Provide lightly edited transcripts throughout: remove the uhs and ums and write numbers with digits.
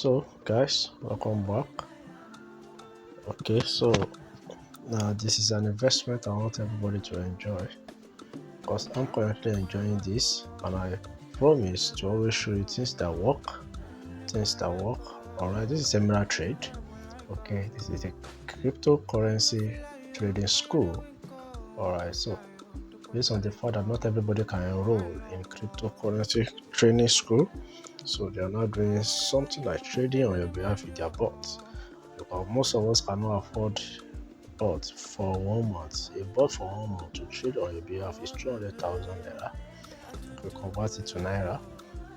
So guys, welcome back. Okay, so now this is an investment I want everybody to enjoy because I'm currently enjoying this, and I promise to always show you things that work. Alright, this is Emerald Trade. Okay, this is a cryptocurrency trading school. Alright, so based on the fact that not everybody can enroll in cryptocurrency training school, so they are now doing something like trading on your behalf with their bots. Because most of us cannot afford bot for 1 month. A bot for 1 month to trade on your behalf is 200,000 naira. We convert it to naira.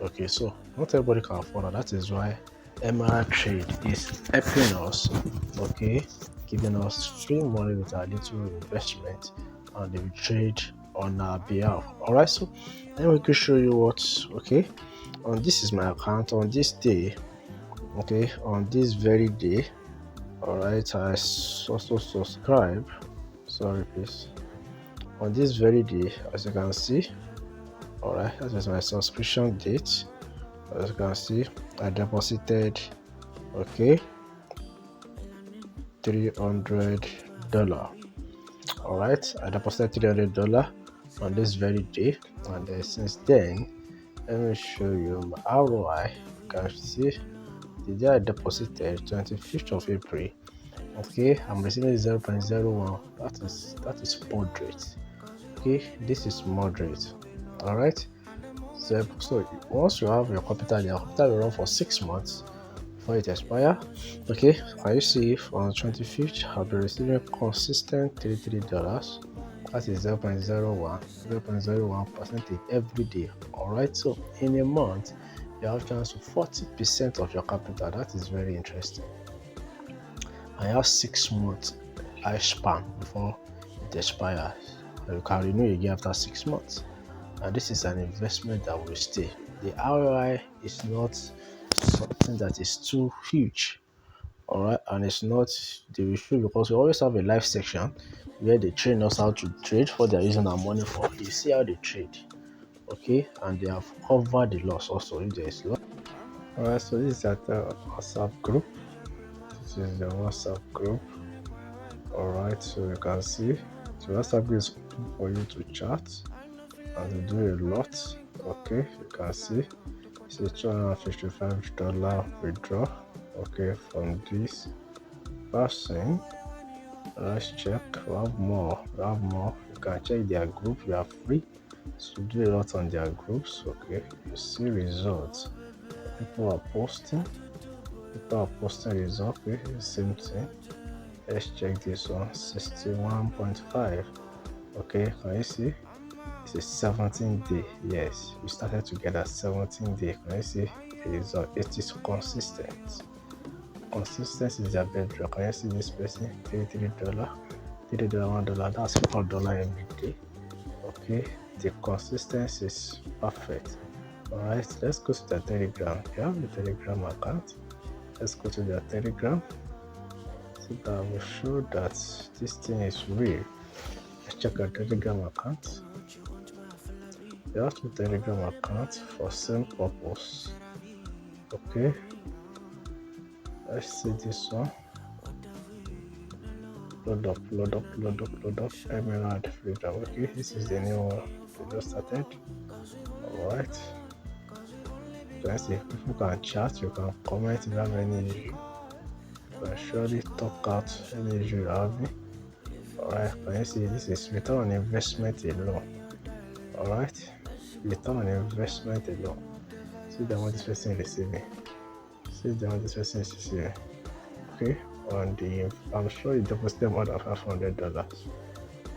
Okay, so not everybody can afford that. That is why Emerald Trade is helping us. Okay, giving us free money with our little investment, and they will trade on our behalf. All right, so then we can show you what. Okay, on this is my account on this day. Okay, on this very day. Alright, I also subscribe. Sorry, please. On this very day, as you can see, alright, that is my subscription date. As you can see, I deposited, okay, $300. Alright, I deposited $300 on this very day, and since then, let me show you my ROI. You can see the day I deposited, 25th of April. Okay, I'm receiving 0.01. That is moderate. Okay, this is moderate. All right. So once you have your capital will run for 6 months before it expire. Okay, can you see on 25th I'll be receiving consistent $33. That is 0.01 percentage every day. All right. So in a month you have chance to 40% of your capital. That is very interesting. I have 6 months lifespan before it expires. You can renew again after 6 months. And this is an investment that will stay. The ROI is not something that is too huge. Alright, and it's not the issue because we always have a live section where they train us how to trade, what they're using our money for. You see how they trade. Okay, and they have covered the loss also if there is loss. Alright, so this is at the WhatsApp group. This is the WhatsApp group. Alright, so you can see the WhatsApp group is open for you to chat and to do a lot. Okay, you can see it's a $255 withdraw. Okay, from this person. Let's check. We have more. You can check their group. You are free to do a lot on their groups. Okay, you see results. People are posting results. Okay, the same thing. Let's check this one. 61.5. Okay, can you see? It's a 17 day. Yes, we started together 17 day. Can you see the result? It is consistent. Consistency is their bedrock. Can you see this person? $33, $1. That's $4 every day. Okay, the consistency is perfect. Alright, let's go to the Telegram. You have the Telegram account. Let's go to the Telegram. So that will show that this thing is real. Let's check our Telegram account. You have the Telegram account for same purpose. Okay, let's see this one. Load up. Emerald Freedom. Okay, this is the new one we just started. Alright. Let's see, people can chat, you can comment if you have any issue. You can surely talk out any issue you have. Alright, can you see this is return on investment alone. Alright, return on investment alone. See the one this person is receiving. Okay, on the I'm sure you deposited more than $500.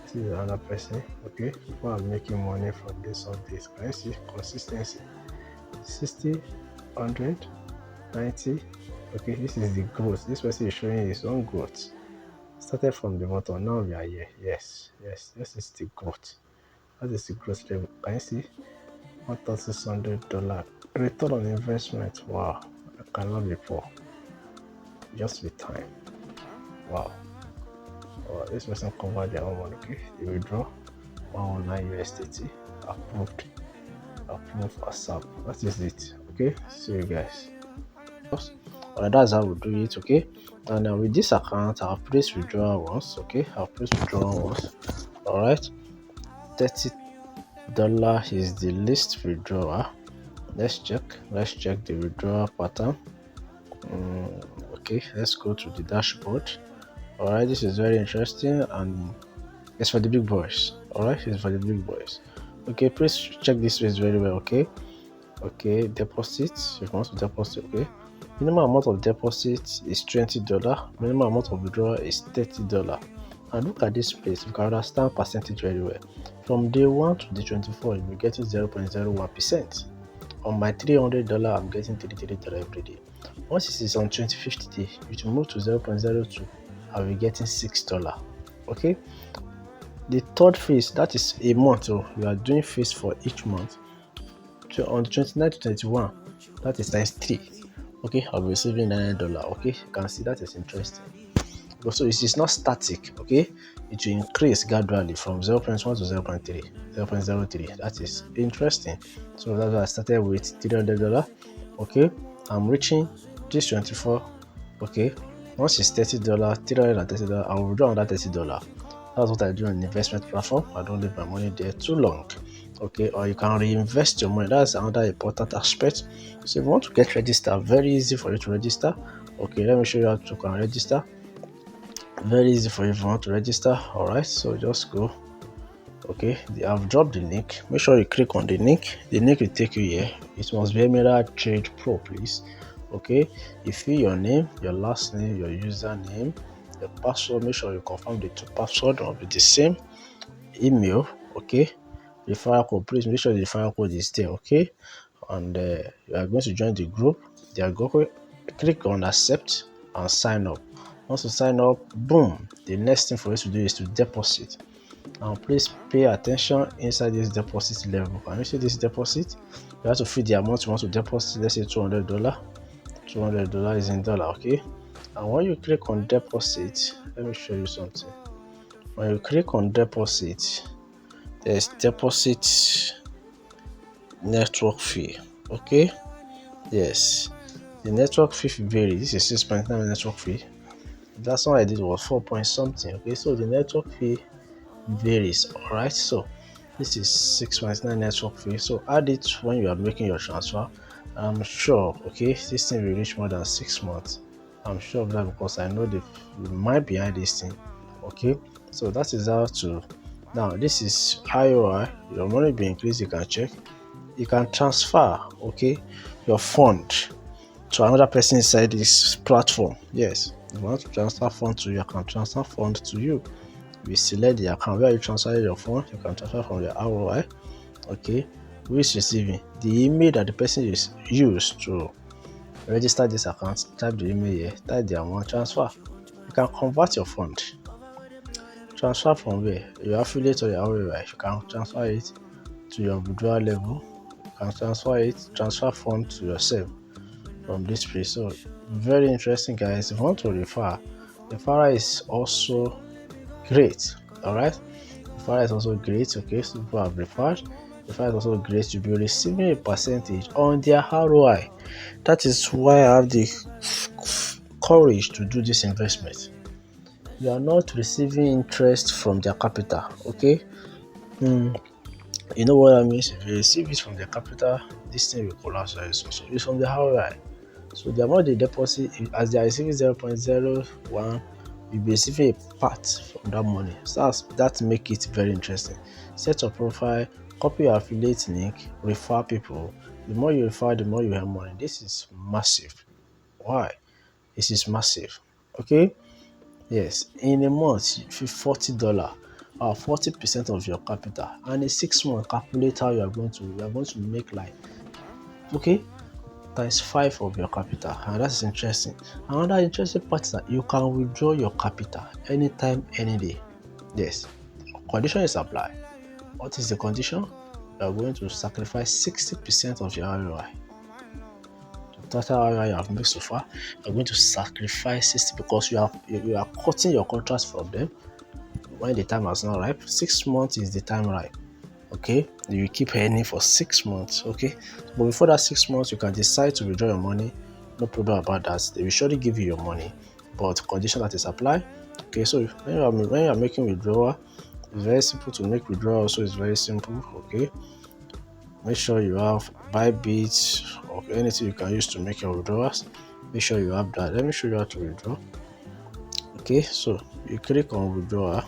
This is another person. Okay, people are making money from this on this. Can you see consistency? 60, 100, 90. Okay, this is the growth. This person is showing his own growth. Started from the bottom, now we are here. Yes, this is the growth. That is the growth level. Can you see? $1,600 return on investment. Wow, I cannot be poor. Just with time. Wow. This person covered their own money. Okay, they withdraw 119 USDT. Approved ASAP. That is it. Okay, see you guys. Alright, that's how we do it. Okay, and now with this account, I'll place withdrawal once. Okay, I'll place withdrawal once. Alright, $30 is the least withdrawal. Let's check the withdrawal pattern. Okay, let's go to the dashboard. Alright, this is very interesting and it's for the big boys. Alright, it's for the big boys. Okay, please check this space very well. Okay, deposits. If you want to deposit, okay, minimum amount of deposit is $20. Minimum amount of withdrawal is $30. And look at this place. You can understand percentage very well. From day 1 to day 24, you'll be getting 0.01%. On my $300, I'm getting $33 every day. Once it is on 25th day, it will move to 0.02. I'll be getting $6. Okay. The third phase, that is a month. So you are doing phase for each month. So on 29 to 21, that is times 3. Okay, I'll be receiving $9. Okay, you can see that is interesting. So it is not static. Okay, it will increase gradually from 0.1 to 0.3, 0.03. That is interesting. So that's why I started with $300. Okay, I'm reaching this 24. Okay, once it's $30, $330, I will withdraw another $30. That's what I do on investment platform. I don't leave my money there too long. Okay, or you can reinvest your money. That's another important aspect. So if you want to get registered, very easy for you to register. Okay, let me show you how to can register. Very easy for you if you want to register. All right, so just go. Okay, I've dropped the link. Make sure you click on the link. The link will take you here. It must be Emerald Trade Pro, please. Okay, you fill your name, your last name, your username, the password. Make sure you confirm the 2 password will be the same. Email. Okay, referral code. Please make sure the referral code is there. Okay, and you are going to join the group. They are going to click on accept and sign up. Once you sign up, boom, the next thing for you to do is to deposit. Now please pay attention inside this deposit level. Can you see this deposit? You have to fill the amount you want to deposit. Let's say $200. $200 is in dollar. Okay, and when you click on deposit, let me show you something. When you click on deposit, there's deposit network fee. Okay, yes, the network fee varies. This is 6.9 network fee. That's what I did was 4 point something. Okay, so the network fee varies. All right, so this is 6.9 network fee. So add it when you are making your transfer. I'm sure, okay, this thing will reach more than 6 months. I'm sure of that because I know the mind behind this thing. Okay, so that is how to. Now this is IOI. Your money be increased. You can check. You can transfer, okay, your fund to another person inside this platform. Yes, if you want to transfer fund to you, I can transfer fund to you. We select the account where you transfer your fund. You can transfer from your ROI. Okay, who is receiving the email that the person is used to register this account. Type the email here, type the amount, transfer. You can convert your fund. Transfer from where? Your affiliate or your ROI. You can transfer it to your withdrawal level. You can transfer fund to yourself from this place. So very interesting, guys. If you want to refer, referral is also great. All right, referral is also great. Okay, so people have referred. Referral is also great. You'll be receiving a percentage on their ROI. That is why I have the courage to do this investment. You are not receiving interest from their capital. Okay, you know what I mean? If you receive it from their capital, this thing will collapse very soon. So it's from the ROI. So the amount they deposit, as they are receiving 0.01, you'll be receiving a part from that money. So that make it very interesting. Set your profile, copy your affiliate link, refer people. The more you refer, the more you have money. This is massive. Why? This is massive. Okay. Yes, in a month, $40 or 40% of your capital, and in 6 months, calculate how you are going to make like, okay, times 5 of your capital, and that's interesting. Another interesting part is that you can withdraw your capital anytime, any day. Yes, condition is applied. What is the condition? You are going to sacrifice 60% of your ROI. Total ROI you have made so far, you're going to sacrifice 60 because you are cutting your contracts from them when the time has not ripe. 6 months is the time ripe. Okay, you keep earning for 6 months. Okay, but before that 6 months, you can decide to withdraw your money. no problem about that. They will surely give you your money, but condition that is applied. Okay, so when you are making withdrawal, it's very simple to make withdrawal. So it's very simple. Okay, make sure you have Bybit or anything you can use to make your withdrawals. Make sure you have that. Let me show you how to withdraw. Okay, so you click on withdrawal.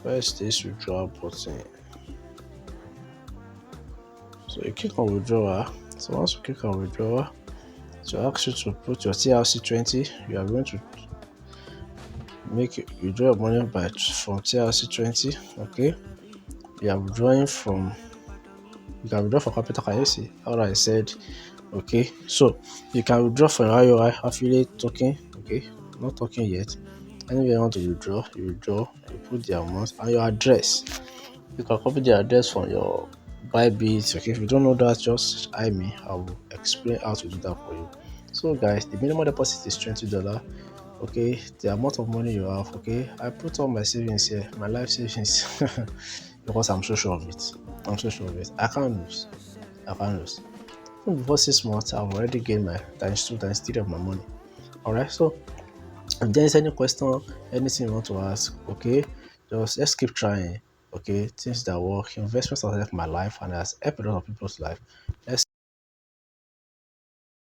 Where's this withdrawal button? So you click on withdrawal. So once you click on withdrawal, so ask you to put your TRC20. You are going to withdraw your money from TRC20. Okay, you are withdrawing from. You can withdraw from capital. Can you see how I said? Okay, so you can withdraw from IOI affiliate token. Okay, not token yet. Anywhere you want to withdraw, you withdraw. You put the amount and your address. You can copy the address from your Bybit. Okay, if you don't know that, just eye me. I will explain how to do that for you. So, guys, the minimum deposit is $20. Okay, the amount of money you have. Okay, I put all my savings here, my life savings, because I'm so sure of it. I'm so sure of it. I can't lose. I can't lose. Even before 6 months, I've already gained my times 2, times 3 of my money. All right, so if there's any question, anything you want to ask, okay, just let's keep trying. Okay, things that work, investments have helped my life and has helped a lot of people's life. Let's